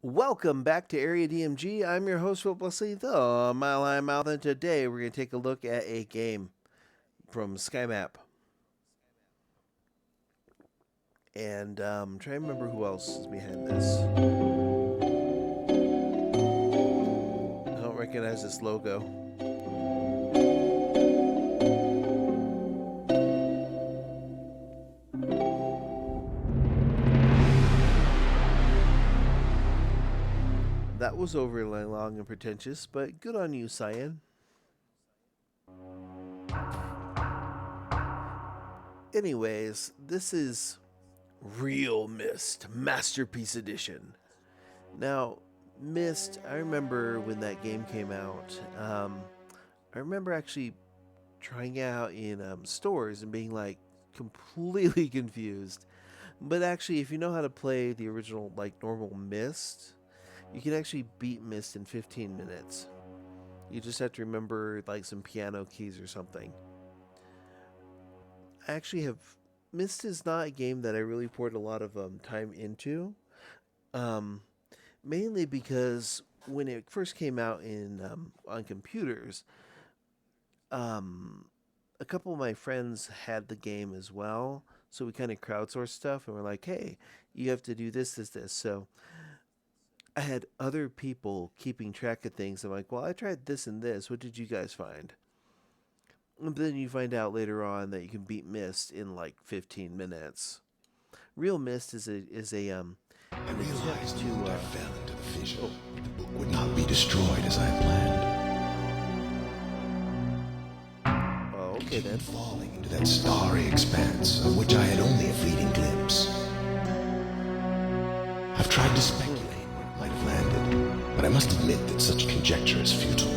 Welcome back to Area DMG. I'm your host, Will Blessley, the Mile High Mouth, and today we're going to take a look at a game from SkyMap. And try to remember who else is behind this. I don't recognize this logo. That was overly long and pretentious, but good on you, Cyan. Anyways, this is RealMyst Masterpiece Edition. Now, Myst, I remember when that game came out. I remember actually trying it out in stores and being like completely confused. But actually, if you know how to play the original, like normal Myst, you can actually beat Myst in 15 minutes. You just have to remember like some piano keys or something. I actually have. Myst is not a game that I really poured a lot of time into. Um, Mainly because when it first came out in on computers, um, a couple of my friends had the game as well. So we kind of crowdsourced stuff and we're like, hey, you have to do this, this, this. So I had other people keeping track of things. I'm like, well, I tried this and this. What did you guys find? And then you find out later on that you can beat Myst in like 15 minutes. Real Myst is I an attempt realized the to moment I fell into the vision, oh, the book would not be destroyed as I had planned. oh I okay then. continued falling into that starry expanse of which I had only a fleeting glimpse. I've tried to speculate where it might have landed, but I must admit that such conjecture is futile.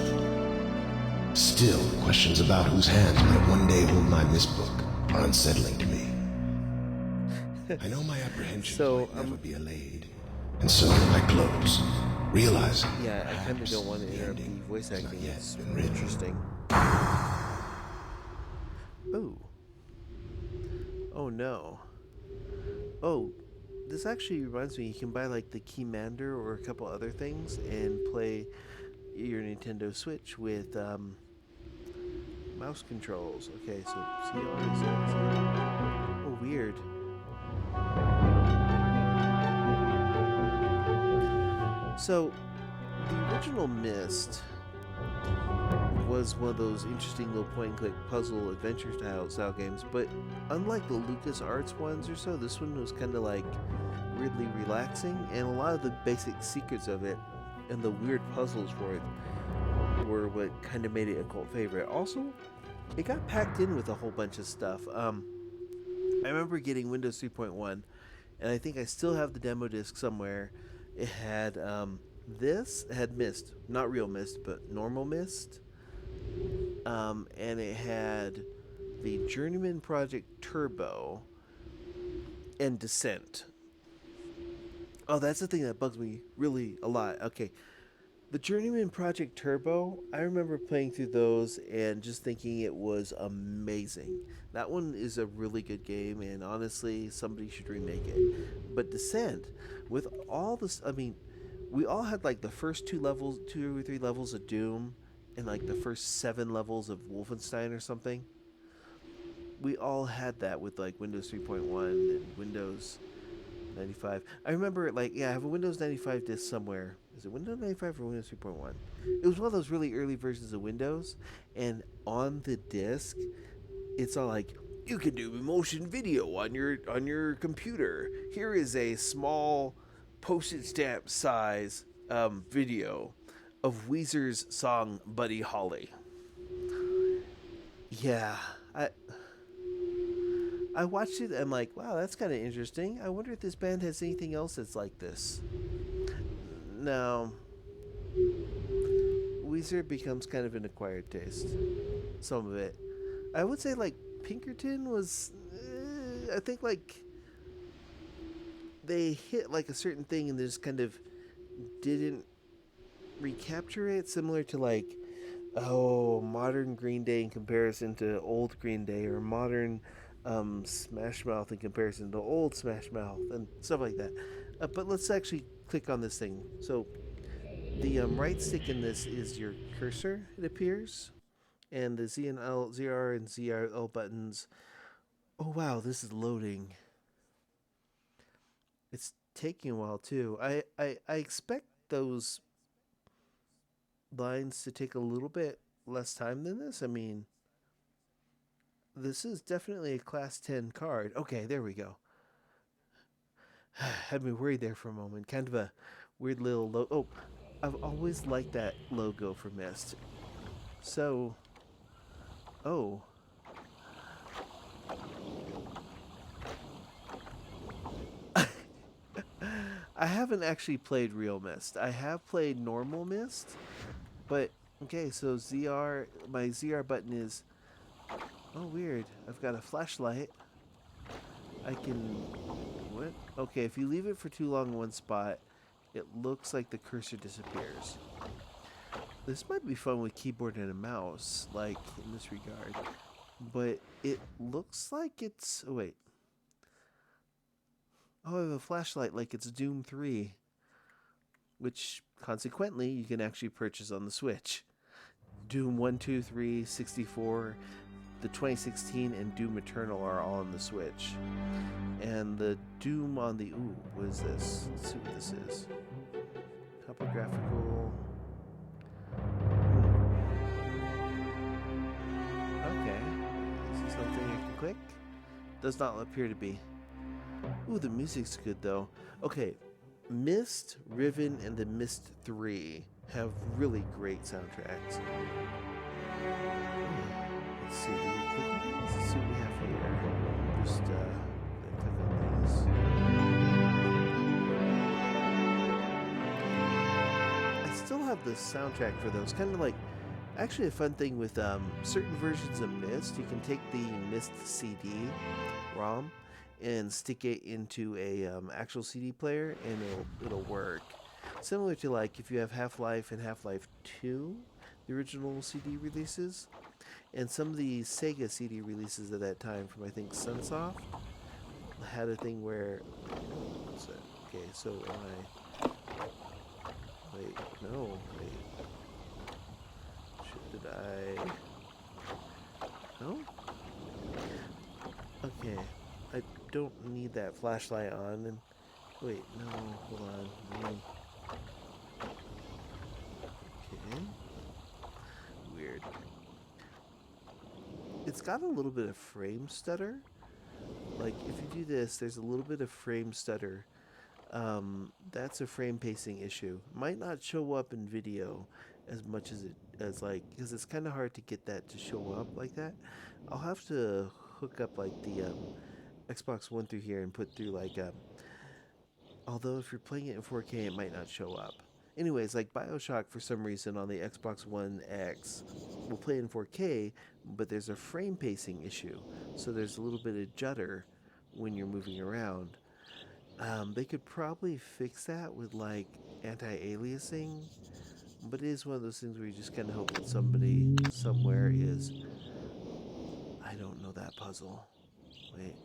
Still, questions about whose hands might one day hold my Myst book are unsettling to me. I know my apprehensions So might never be allayed, and so I close, realizing yeah, I kind of perhaps don't want to the interrupt the ending voice has not acting. yet It's been written. interesting. Oh, oh no. Oh, this actually reminds me. You can buy like the Keymander or a couple other things and play your Nintendo Switch with mouse controls. Okay, so see all this. Oh, weird. So the original Myst was one of those interesting little point and click puzzle adventure style games, but unlike the Lucas Arts ones or so, this one was kind of like weirdly relaxing, and a lot of the basic secrets of it and the weird puzzles for it were what kind of made it a cult favorite. Also, it got packed in with a whole bunch of stuff. I remember getting Windows 3.1, and I think I still have the demo disc somewhere. It had it had Myst, not real Myst, but normal Myst, and it had the Journeyman Project Turbo and Descent. Oh, that's the thing that bugs me really a lot. Okay, the Journeyman Project Turbo, I remember playing through those and just thinking it was amazing. That one is a really good game, and honestly, somebody should remake it. But Descent, with all this, I mean, we all had like the first two or three levels of Doom, and like the first 7 levels of Wolfenstein or something. We all had that with like Windows 3.1 and Windows 95. I remember, like, yeah, I have a Windows 95 disk somewhere. Is it Windows 95 or Windows 3.1? It was one of those really early versions of Windows, and on the disk, it's all like, you can do motion video on your computer. Here is a small postage stamp size video of Weezer's song Buddy Holly. Yeah, I I watched it. I'm like, wow, that's kind of interesting. I wonder if this band has anything else that's like this. No, Weezer becomes kind of an acquired taste. Some of it, I would say, like Pinkerton was. I think like they hit like a certain thing and they just kind of didn't recapture it. Similar to like, oh, modern Green Day in comparison to old Green Day, or modern Smash Mouth in comparison to old Smash Mouth, and stuff like that. But let's actually click on this thing. So the right stick in this is your cursor, it appears, and the Z and L, ZR and ZRL buttons. Oh wow, this is loading. It's taking a while too. I expect those lines to take a little bit less time than this. I mean, this is definitely a class 10 card. Okay, there we go. Had me worried there for a moment. Kind of a weird little logo. Oh, I've always liked that logo for Myst. So, oh. I haven't actually played RealMyst. I have played normal Myst, but okay, so ZR, my ZR button is, oh weird, I've got a flashlight. I can, what? Okay, if you leave it for too long in one spot, it looks like the cursor disappears. This might be fun with keyboard and a mouse, like in this regard, but it looks like it's, oh wait. Oh, I have a flashlight like it's Doom 3, which consequently you can actually purchase on the Switch. Doom 1, 2, 3, 64, the 2016, and Doom Eternal are all on the Switch. And the Doom on the... Ooh, what is this? Let's see what this is. Topographical... Okay. Is this something I can click? Does not appear to be. Ooh, the music's good though. Okay, Myst, Riven, and the Myst 3 have really great soundtracks. Let's see, do we click on these? Let's see what we have here. Just click on these. I still have the soundtrack for those. Kind of like, actually a fun thing with certain versions of Myst, you can take the Myst CD ROM and stick it into a actual CD player, and it'll work. Similar to like if you have Half-Life and Half-Life 2, the original CD releases, and some of the Sega CD releases at that time from I think Sunsoft had a thing where, what's that? Okay, so wait, no, wait. Did I? No? Okay. I don't need that flashlight on. And wait, no, hold on. Okay. Weird. It's got a little bit of frame stutter. Like if you do this, there's a little bit of frame stutter. That's a frame pacing issue. Might not show up in video as much as because it's kind of hard to get that to show up like that. I'll have to hook up like the Xbox One through here and put through like although if you're playing it in 4K it might not show up. Anyways, like BioShock for some reason on the Xbox One X will play in 4K, but there's a frame pacing issue. So there's a little bit of judder when you're moving around. They could probably fix that with like anti-aliasing, but it is one of those things where you just kind of hope that somebody somewhere is. I don't know that puzzle. Wait.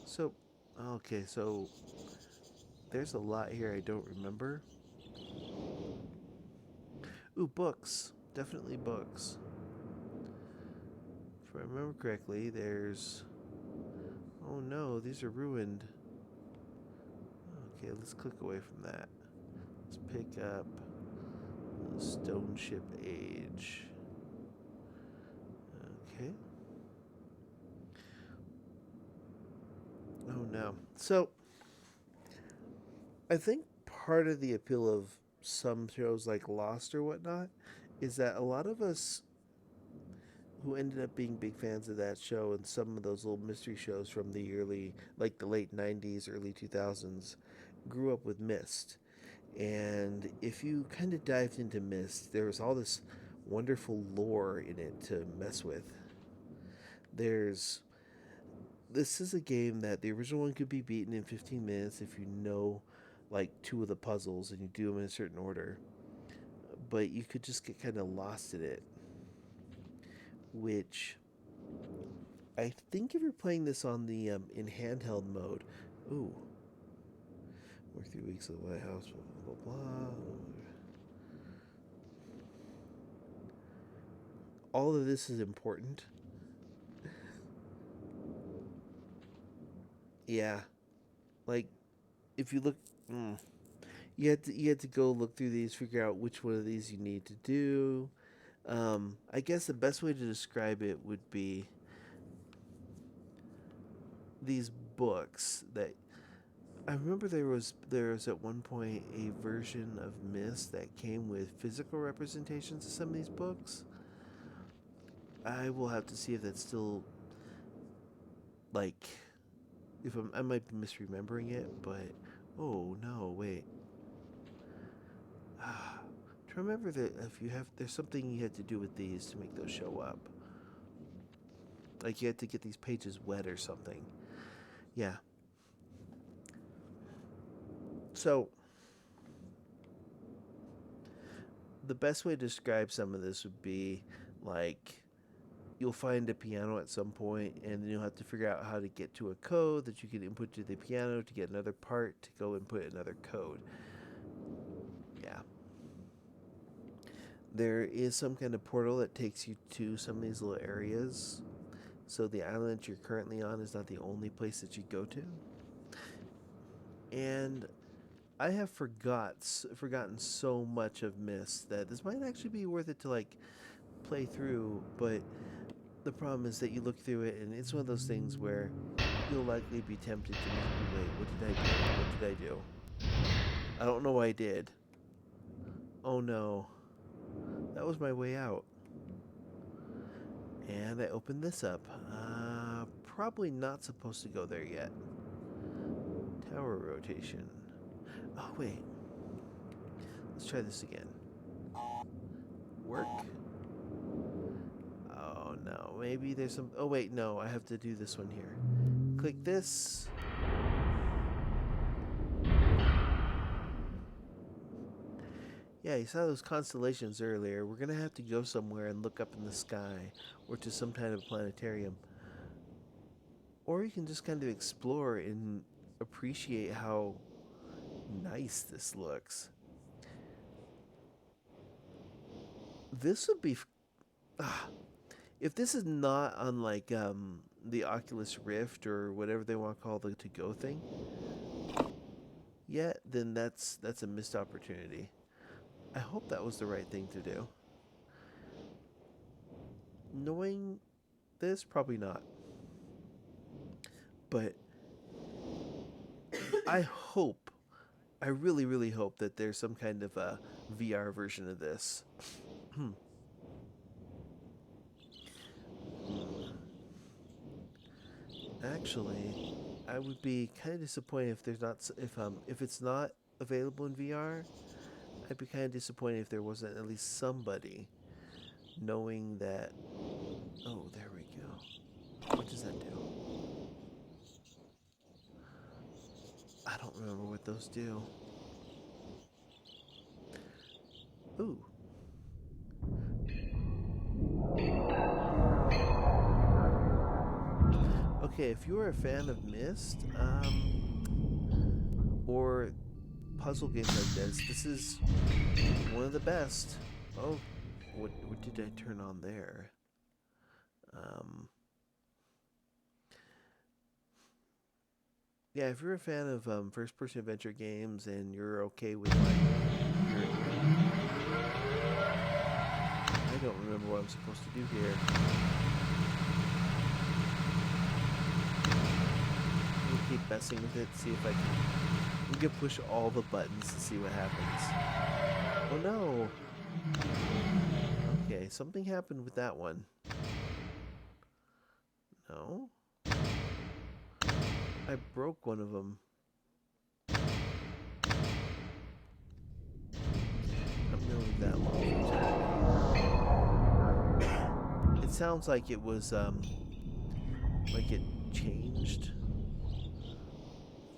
So, okay, so there's a lot here I don't remember. Ooh, books. Definitely books. If I remember correctly, there's... Oh no, these are ruined. Okay, let's click away from that. Let's pick up the Stone Ship Age. Okay. Oh no. So, I think part of the appeal of some shows like Lost or whatnot is that a lot of us who ended up being big fans of that show and some of those little mystery shows from the like the late 90s, early 2000s, grew up with Myst. And if you kind of dived into Myst, there was all this wonderful lore in it to mess with. This is a game that the original one could be beaten in 15 minutes if you know like two of the puzzles and you do them in a certain order. But you could just get kind of lost in it. Which I think if you're playing this on the in handheld mode, ooh, Work 3 weeks at the White House, blah, blah, blah. All of this is important. Yeah. Like, if you look... you had to go look through these, figure out which one of these you need to do. I guess the best way to describe it would be these books that I remember there was at one point a version of Myst that came with physical representations of some of these books. I will have to see if that's still like if I might be misremembering it, but oh no, wait. To remember that if you have there's something you had to do with these to make those show up. Like you had to get these pages wet or something. Yeah. So the best way to describe some of this would be like you'll find a piano at some point and then you'll have to figure out how to get to a code that you can input to the piano to get another part to go input another code. Yeah. There is some kind of portal that takes you to some of these little areas. So the island that you're currently on is not the only place that you go to. And I have forgotten so much of Myst that this might actually be worth it to like play through, but the problem is that you look through it and it's one of those things where you'll likely be tempted to maybe wait, what did I do? What did I do? I don't know what I did. Oh no. That was my way out. And I opened this up. Probably not supposed to go there yet. Tower rotation. Oh, wait. Let's try this again. Work? Oh, no. Maybe there's some... Oh, wait, no. I have to do this one here. Click this. Yeah, you saw those constellations earlier. We're going to have to go somewhere and look up in the sky or to some kind of planetarium. Or you can just kind of explore and appreciate how nice this looks. This would be... if this is not unlike the Oculus Rift or whatever they want to call the to-go thing, yet, then that's a missed opportunity. I hope that was the right thing to do. Knowing this, probably not. But I really, really hope that there's some kind of a VR version of this. Actually, I would be kind of disappointed if there's not if it's not available in VR. I'd be kind of disappointed if there wasn't at least somebody knowing that. Oh, there we go. What does that do? I don't remember what those do. Ooh. Okay, if you're a fan of Myst, or puzzle games like this is one of the best. Oh, what did I turn on there? Yeah, if you're a fan of first-person adventure games and you're okay with like, I don't remember what I'm supposed to do here. I'm gonna keep messing with it, see if I can push all the buttons to see what happens. Oh no! Okay, something happened with that one. No? I broke one of them. I'm gonna leave that alone for today. It sounds like it was, like it changed.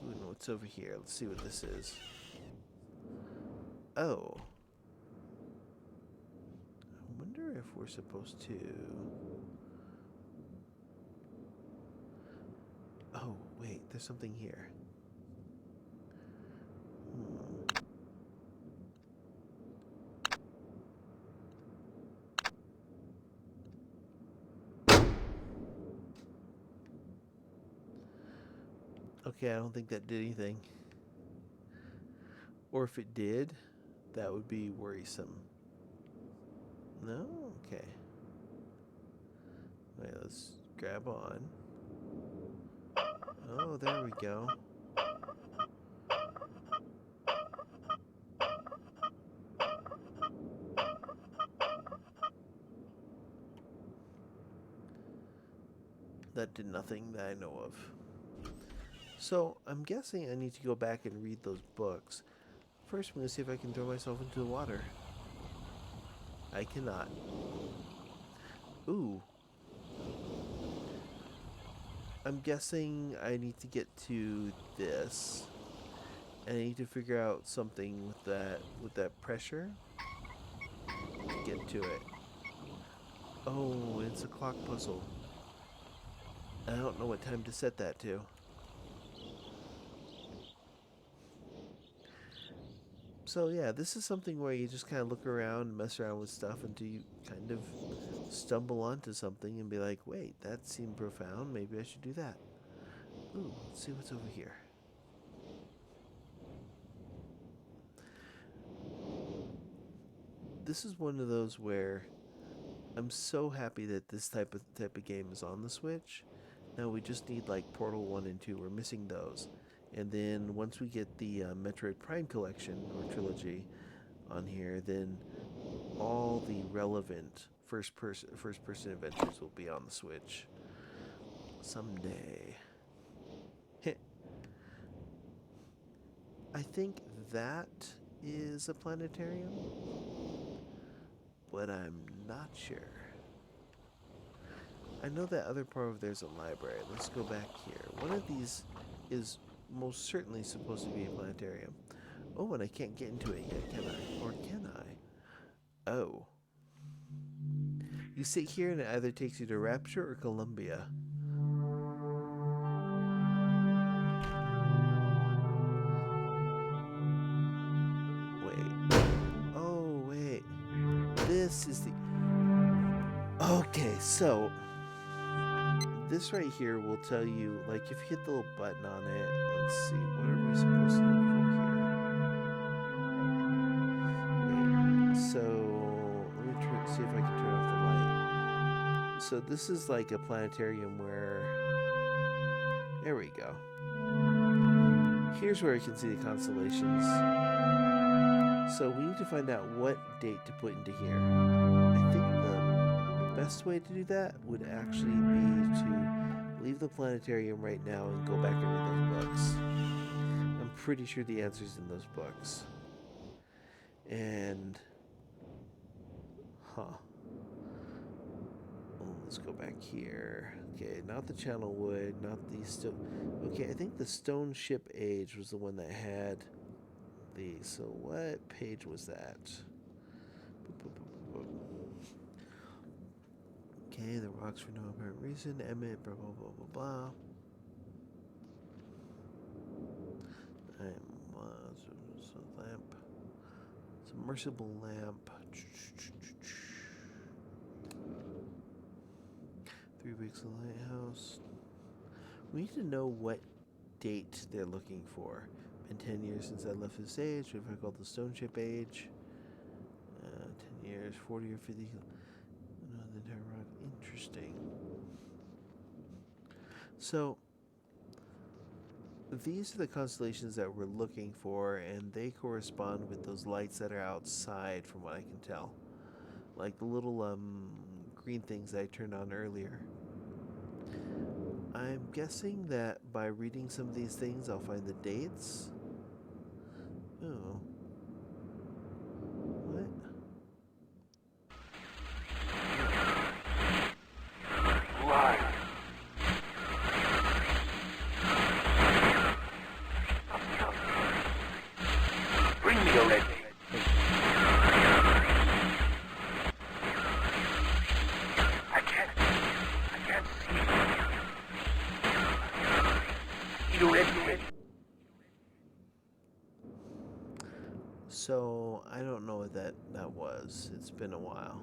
Ooh, no, what's over here? Let's see what this is. Oh. I wonder if we're supposed to... Oh, wait, there's something here. Okay, I don't think that did anything. Or if it did, that would be worrisome. No? Okay. Wait, let's grab on. Oh, there we go. That did nothing that I know of. So, I'm guessing I need to go back and read those books. First, I'm going to see if I can throw myself into the water. I cannot. Ooh. I'm guessing I need to get to this. And I need to figure out something with that pressure to get to it. Oh, it's a clock puzzle. I don't know what time to set that to. So yeah, this is something where you just kind of look around and mess around with stuff until you kind of stumble onto something and be like, wait, that seemed profound. Maybe I should do that. Ooh, let's see what's over here. This is one of those where I'm so happy that this type of game is on the Switch. Now we just need like Portal 1 and 2. We're missing those. And then once we get the Metroid Prime collection or trilogy on here, then all the relevant first person adventures will be on the Switch someday. I think that is a planetarium, but I'm not sure. I know that other part of there's a library. Let's go back here. One of these is most certainly supposed to be a planetarium. Oh, and I can't get into it yet, can I? Or can I? Oh. You sit here and it either takes you to Rapture or Columbia. Wait. Oh, wait. This is the... Okay, so... This right here will tell you, like, if you hit the little button on it, let's see, what are we supposed to look for here? Wait, so, let me see if I can turn off the light. So this is like a planetarium where, there we go. Here's where you can see the constellations. So we need to find out what date to put into here. I think the best way to do that would actually be to leave the planetarium right now and go back and read those books. I'm pretty sure the answer's in those books. And... let's go back here. Okay, not the channel wood, not the stone... Okay, I think the stone ship age was the one that had the... So what page was that? Okay, the rocks for no apparent reason. Emmet, blah, blah, blah, blah, blah. Lamp. Submersible lamp. 3 weeks of lighthouse. We need to know what date they're looking for. Been 10 years since I left this age. What if I call the stone ship age? 10 years, 40 or 50. No, the entire rock. Interesting. So, these are the constellations that we're looking for, and they correspond with those lights that are outside, from what I can tell. Like the little green things that I turned on earlier. I'm guessing that by reading some of these things, I'll find the dates. Oh. What? Live. Bring me a red. I can't see. You red. So, I don't know what that was. It's been a while.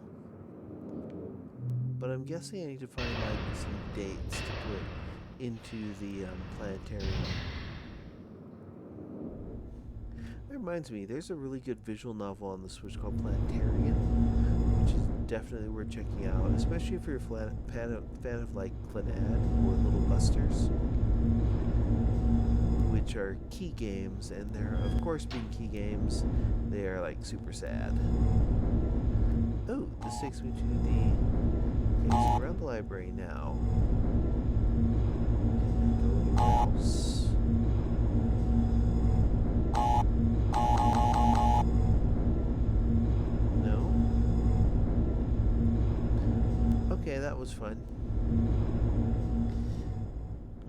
But I'm guessing I need to find like some dates to put into the planetarium. That reminds me, there's a really good visual novel on the Switch called Planetarian, which is definitely worth checking out, especially if you're a fan of like Clannad or Little Busters, which are key games, and they're, of course, being key games, they are like super sad. Oh, this takes me to the. Okay, so we're at the library now. Go anywhere else. No? Okay, that was fun.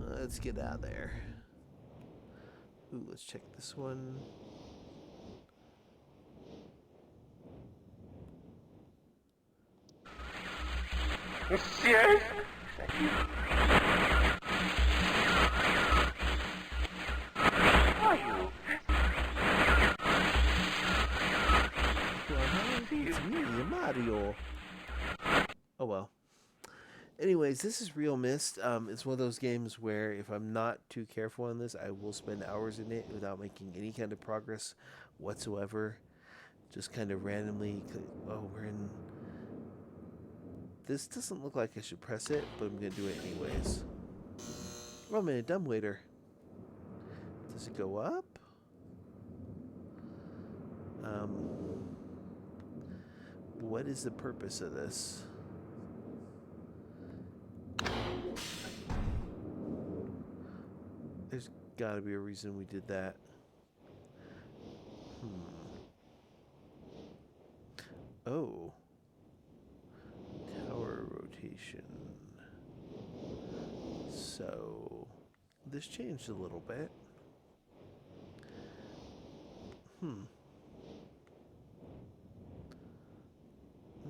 Let's get out of there. Ooh, let's check this one. Yes. Are you? Well, it's me, Mario. Oh well. Anyways, this is RealMyst. It's one of those games where if I'm not too careful on this, I will spend hours in it without making any kind of progress whatsoever. Just kind of randomly. Oh, we're in. This doesn't look like I should press it, but I'm gonna do it anyways. Oh man, dumbwaiter. Does it go up? What is the purpose of this? There's gotta be a reason we did that. Oh. Tower rotation. So, this changed a little bit.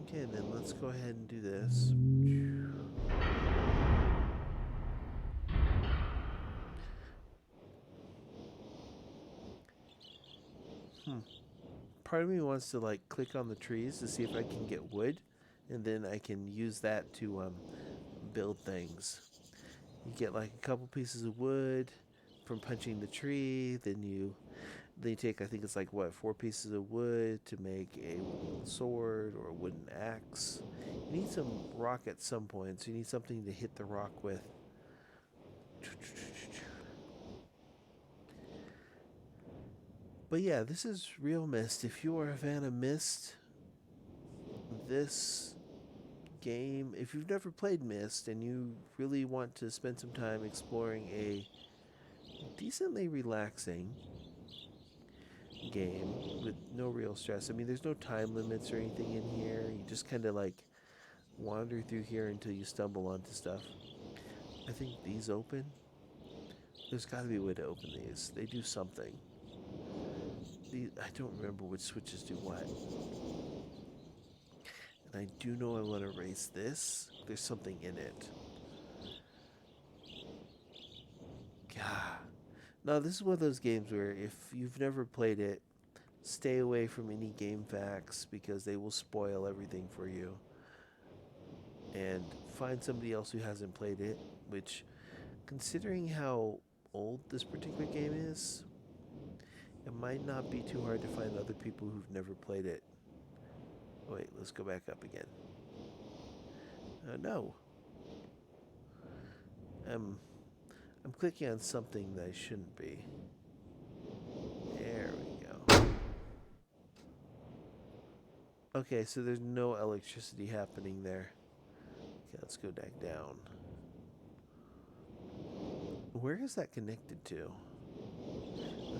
Okay, then let's go ahead and do this. Part of me wants to like click on the trees to see if I can get wood, and then I can use that to build things. You get like a couple pieces of wood from punching the tree, then you take, I think it's like what, 4 pieces of wood to make a wooden sword or a wooden axe. You need some rock at some point, so you need something to hit the rock with. But yeah, this is RealMyst. If you are a fan of Myst, this game, if you've never played Myst and you really want to spend some time exploring a decently relaxing game with no real stress. I mean, there's no time limits or anything in here. You just kind of like wander through here until you stumble onto stuff. I think these open. There's got to be a way to open these. They do something. I don't remember which switches do what. And I do know I want to erase this. There's something in it. God. Now, this is one of those games where if you've never played it, stay away from any game facts because they will spoil everything for you. And find somebody else who hasn't played it, which, considering how old this particular game is, it might not be too hard to find other people who've never played it. Wait, let's go back up again. No. I'm clicking on something that I shouldn't be. There we go. Okay, so there's no electricity happening there. Okay, let's go back down. Where is that connected to?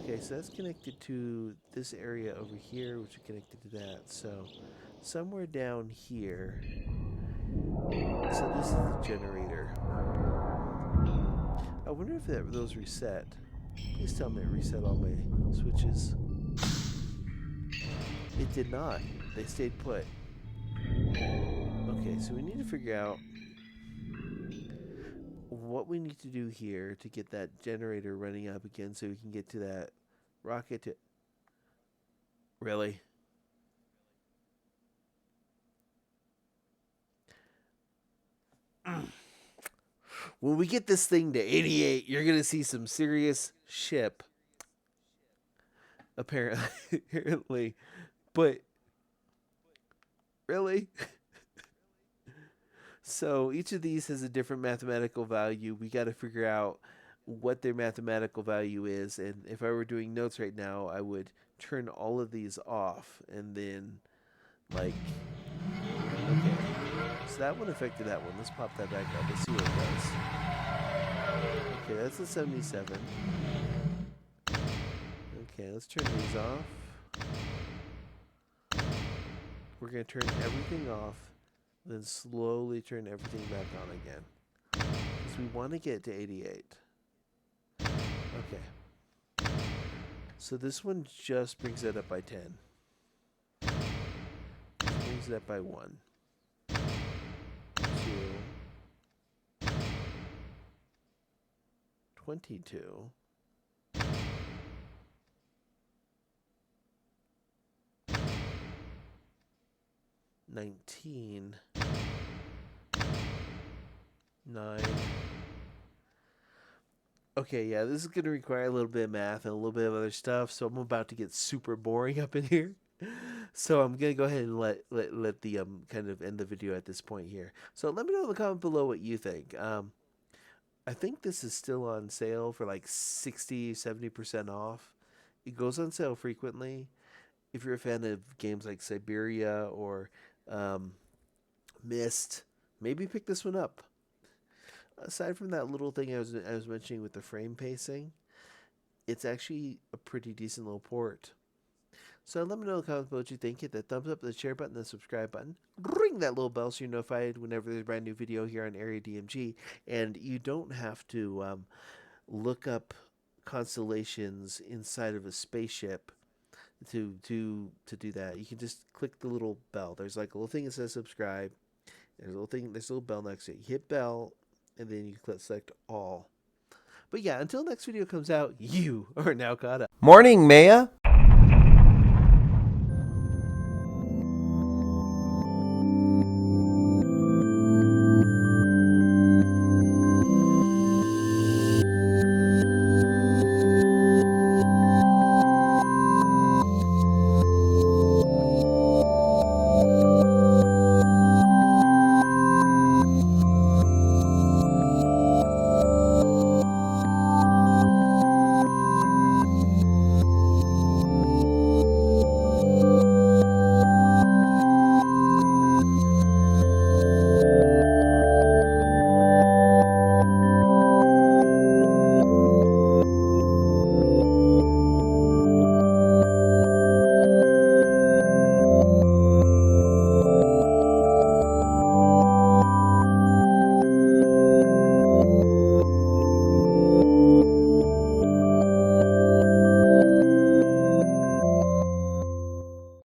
Okay, so that's connected to this area over here, which is connected to that. So, somewhere down here. So this is the generator. I wonder if those reset. Please tell me it reset all my switches. It did not. They stayed put. Okay, so we need to figure out what we need to do here to get that generator running up again so we can get to that rocket to... Really? When we get this thing to 88, you're going to see some serious ship. apparently. But really? So each of these has a different mathematical value. We got to figure out what their mathematical value is. And if I were doing notes right now, I would turn all of these off and then, like, okay. So that one affected that one. Let's pop that back up. Let's see what it does. Okay, that's a 77. Okay, let's turn these off. We're going to turn everything off, then slowly turn everything back on again. Because we want to get to 88. Okay. So this one just brings it up by 10. Brings it up by 1. 2. 22. 19. 9. Okay, yeah, this is going to require a little bit of math and a little bit of other stuff, so I'm about to get super boring up in here. So I'm going to go ahead and let the kind of end the video at this point here. So let me know in the comment below what you think. I think this is still on sale for like 60-70% off. It goes on sale frequently. If you're a fan of games like Siberia or Myst, maybe pick this one up. Aside from that little thing I was mentioning with the frame pacing, it's actually a pretty decent little port. So let me know in the comments what you think. Hit that thumbs up, the share button, the subscribe button. Ring that little bell so you're notified whenever there's a brand new video here on Area DMG. And you don't have to look up constellations inside of a spaceship to do that. You can just click the little bell. There's like a little thing that says subscribe. There's a little bell next to it. You hit bell, and then you click select all. But yeah, until next video comes out, you are now caught up. Morning, Maya.